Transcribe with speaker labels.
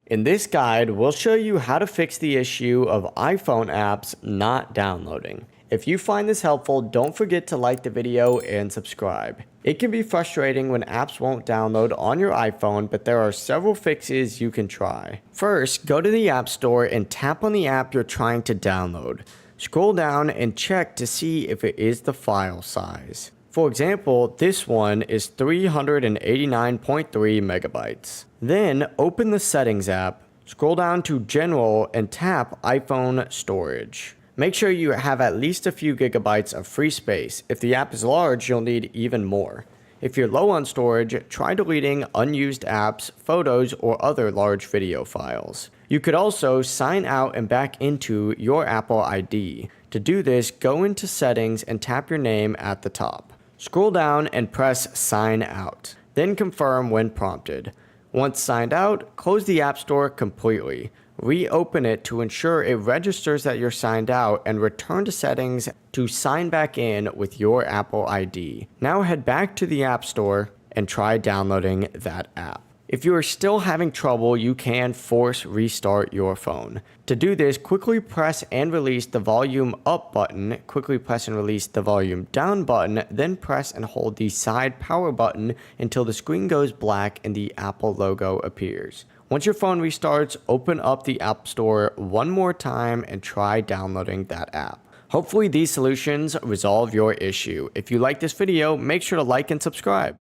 Speaker 1: In this guide, we'll show you how to fix the issue of iPhone apps not downloading. If you find this helpful, don't forget to like the video and subscribe. It can be frustrating when apps won't download on your iPhone, but there are several fixes you can try. First, go to the App Store and tap on the app you're trying to download. Scroll down and check to see if it is the file size. For example, this one is 389.3 megabytes. Then open the Settings app, scroll down to General and tap iPhone Storage. Make sure you have at least a few gigabytes of free space. If the app is large, you'll need even more. If you're low on storage, try deleting unused apps, photos, or other large video files. You could also sign out and back into your Apple ID. To do this, go into Settings and tap your name at the top. Scroll down and press Sign Out. Then confirm when prompted. Once signed out, close the App Store completely. Reopen it to ensure it registers that you're signed out and return to Settings to sign back in with your Apple ID. Now head back to the App Store and try downloading that app. If you are still having trouble, you can force restart your phone. To do this, quickly press and release the volume up button, quickly press and release the volume down button, then press and hold the side power button until the screen goes black and the Apple logo appears. Once your phone restarts, open up the App Store one more time and try downloading that app. Hopefully these solutions resolve your issue. If you like this video, make sure to like and subscribe.